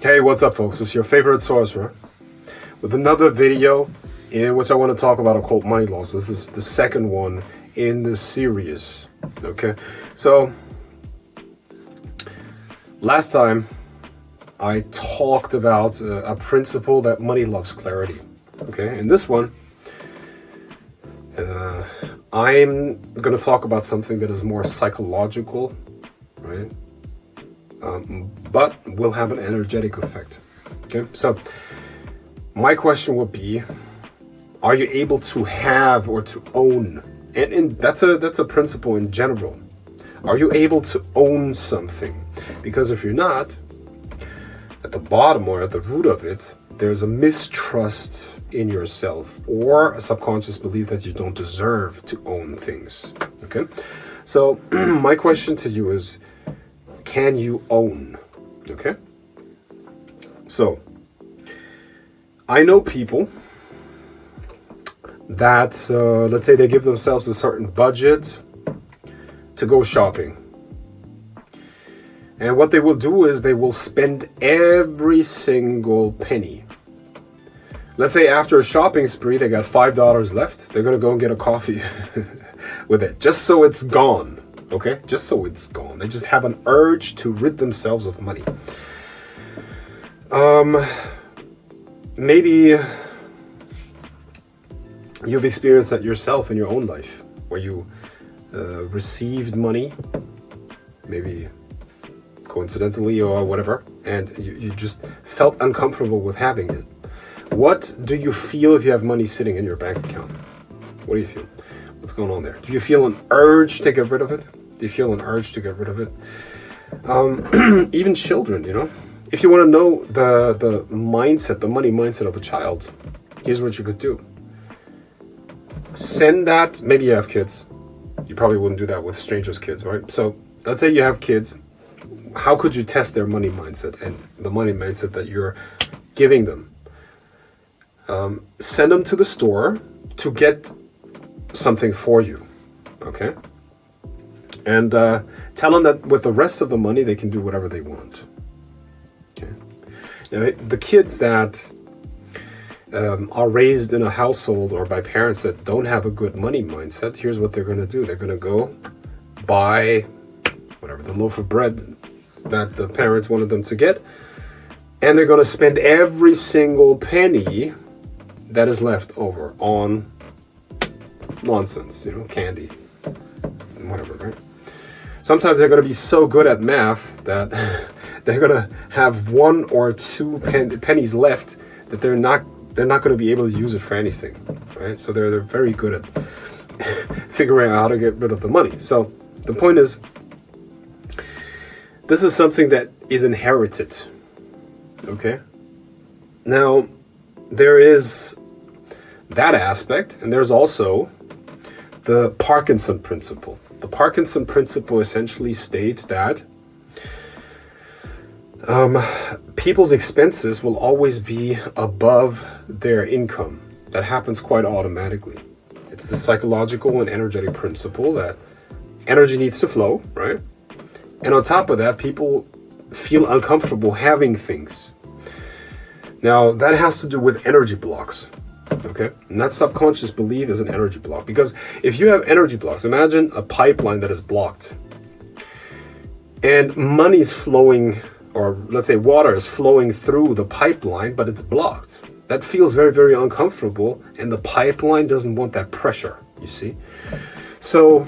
Hey, what's up, folks? It's your favorite sorcerer with another video in which I want to talk about occult money laws. This is the second one in this series. Okay, so last time I talked about a principle that money loves clarity. Okay, in this one, I'm going to talk about something that is more psychological, right? But will have an energetic effect. Okay, so my question would be: are you able to have or to own? And that's a principle in general. Are you able to own something? Because if you're not, at the bottom or at the root of it, there's a mistrust in yourself or a subconscious belief that you don't deserve to own things. Okay, so my question to you is: can you own? Okay, so I know people that let's say they give themselves a certain budget to go shopping, and what they will do is they will spend every single penny. Let's say after a shopping spree they got $5 left, they're gonna go and get a coffee with it, just so it's gone. Okay, just so it's gone. They just have an urge to rid themselves of money. Maybe you've experienced that yourself in your own life, where you received money, maybe coincidentally or whatever, and you just felt uncomfortable with having it. What do you feel if you have money sitting in your bank account? What do you feel? What's going on there? Do you feel an urge to get rid of it? Do you feel an urge to get rid of it? Even children, you know, if you want to know the mindset, the money mindset of a child, here's what you could do. Send that, maybe you have kids. You probably wouldn't do that with strangers' kids, right? So let's say you have kids. How could you test their money mindset and the money mindset that you're giving them? Send them to the store to get something for you, okay? And tell them that with the rest of the money, they can do whatever they want. Okay. Now, the kids that are raised in a household or by parents that don't have a good money mindset, here's what they're going to do. They're going to go buy whatever, the loaf of bread that the parents wanted them to get, and they're going to spend every single penny that is left over on nonsense, you know, candy and whatever, right? Sometimes they're going to be so good at math that they're going to have one or two pennies left that they're not going to be able to use it for anything, right? So they're very good at figuring out how to get rid of the money. So the point is, this is something that is inherited, okay? Now, there is that aspect, and there's also the Parkinson Principle. The Parkinson Principle essentially states that people's expenses will always be above their income. That happens quite automatically. It's the psychological and energetic principle that energy needs to flow, right? And on top of that, people feel uncomfortable having things. Now, that has to do with energy blocks. Okay, and that subconscious belief is an energy block, because if you have energy blocks, imagine a pipeline that is blocked and money's flowing, or let's say water is flowing through the pipeline, but it's blocked. That feels very, very uncomfortable, and the pipeline doesn't want that pressure, you see. So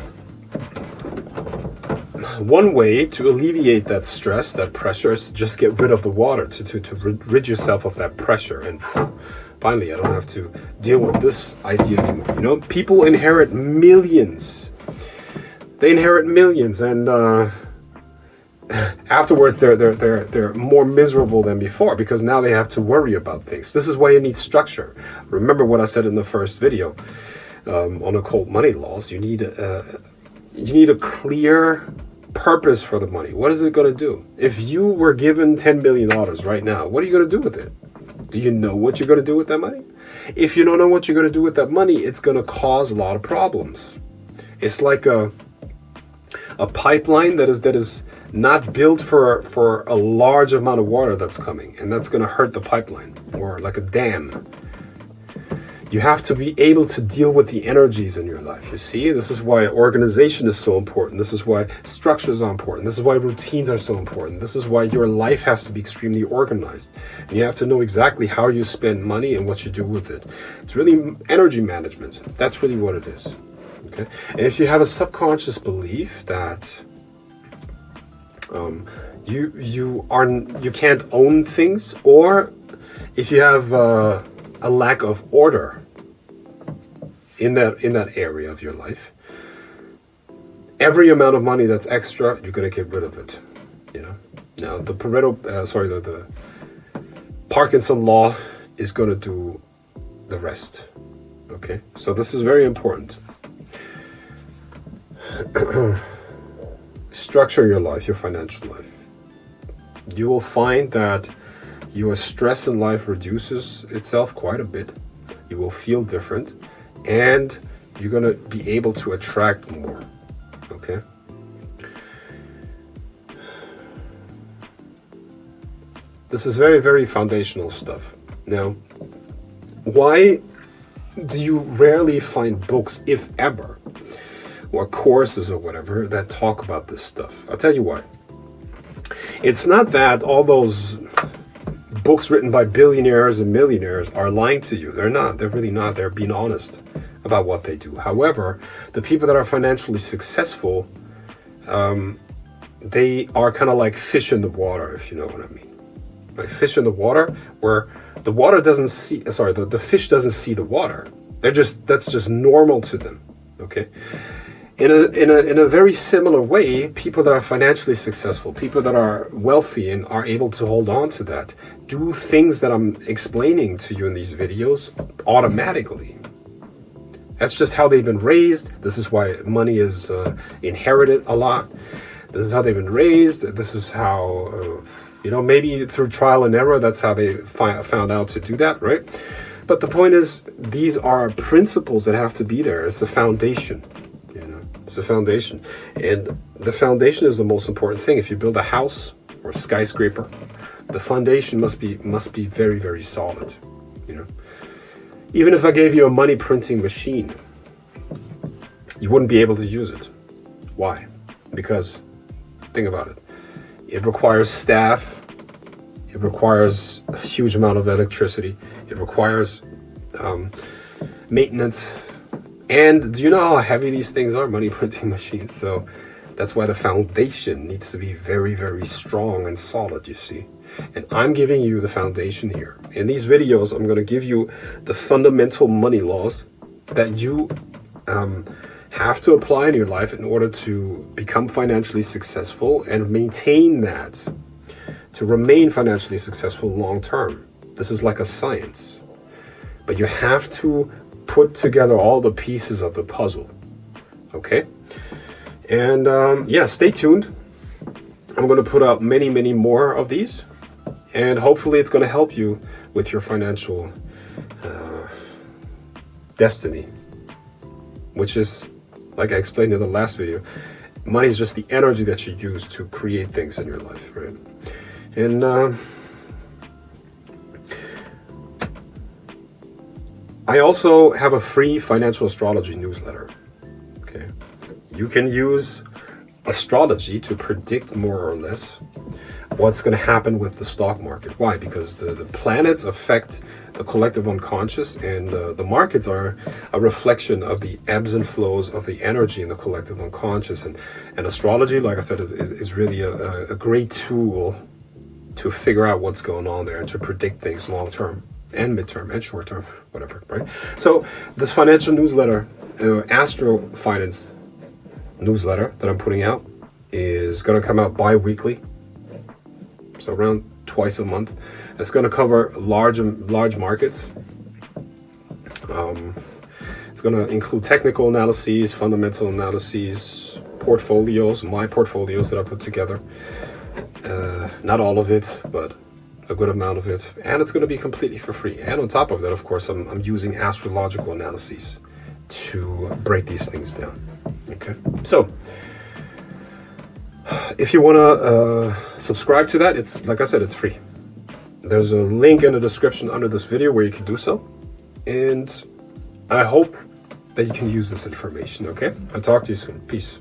one way to alleviate that stress, that pressure, is to just get rid of the water, to rid yourself of that pressure, and finally, I don't have to deal with this idea anymore. You know, people inherit millions. They inherit millions, and afterwards, they're more miserable than before, because now they have to worry about things. This is why you need structure. Remember what I said in the first video on occult money laws. You need a clear purpose for the money. What is it going to do? If you were given $10 million right now, what are you going to do with it? Do you know what you're going to do with that money? If you don't know what you're going to do with that money, it's going to cause a lot of problems. It's like a pipeline that is not built for a large amount of water that's coming, and that's going to hurt the pipeline, or like a dam. You have to be able to deal with the energies in your life. You see, this is why organization is so important. This is why structures are important. This is why routines are so important. This is why your life has to be extremely organized. And you have to know exactly how you spend money and what you do with it. It's really energy management. That's really what it is. Okay. And if you have a subconscious belief that you can't own things, or if you have a lack of order in that area of your life, every amount of money that's extra, you're going to get rid of it. You know. Now the the Parkinson law is going to do the rest. Okay, so this is very important. Structure your life, your financial life. You will find that your stress in life reduces itself quite a bit. You will feel different, and you're going to be able to attract more. Okay? This is very, very foundational stuff. Now, why do you rarely find books, if ever, or courses or whatever, that talk about this stuff? I'll tell you why. It's not that all those books written by billionaires and millionaires are lying to you. They're not. They're really not. They're being honest about what they do. However, the people that are financially successful, they are kind of like fish in the water, if you know what I mean. Like fish in the water, where the water doesn't see. The fish doesn't see the water. That's just normal to them. Okay. In a very similar way, people that are financially successful, people that are wealthy and are able to hold on to that, do things that I'm explaining to you in these videos automatically. That's just how they've been raised. This is why money is inherited a lot. This is how they've been raised. This is how, maybe through trial and error, that's how they found out to do that, right? But the point is, these are principles that have to be there. It's the foundation. It's a foundation, and the foundation is the most important thing. If you build a house or a skyscraper, the foundation must be very, very solid. Even if I gave you a money printing machine, you wouldn't be able to use it. Why? Because think about it. It requires staff. It requires a huge amount of electricity. It requires maintenance. And do you know how heavy these things are, money printing machines? So that's why the foundation needs to be very, very strong and solid, you see. And I'm giving you the foundation here. In these videos, I'm going to give you the fundamental money laws that you have to apply in your life in order to become financially successful and maintain that, to remain financially successful long term. This is like a science. But you have to put together all the pieces of the puzzle. Okay? And stay tuned. I'm going to put out many, many more of these. And hopefully it's going to help you with your financial destiny. Which is, like I explained in the last video, money is just the energy that you use to create things in your life, right? And I also have a free financial astrology newsletter. Okay, you can use astrology to predict more or less what's going to happen with the stock market. Why? Because the planets affect the collective unconscious, and the markets are a reflection of the ebbs and flows of the energy in the collective unconscious. And astrology, like I said, is really a great tool to figure out what's going on there and to predict things long term and midterm and short term, whatever, right? So this financial newsletter, Astro Finance newsletter that I'm putting out, is going to come out bi-weekly, so around twice a month. It's going to cover large markets. It's going to include technical analyses, fundamental analyses, portfolios, my portfolios that I put together. Not all of it, but a good amount of it, and it's going to be completely for free. And on top of that, of course, I'm using astrological analyses to break these things down. Okay, so if you want to subscribe to that, it's like I said, it's free. There's a link in the description under this video where you can do so. And I hope that you can use this information, okay? I'll talk to you soon. Peace.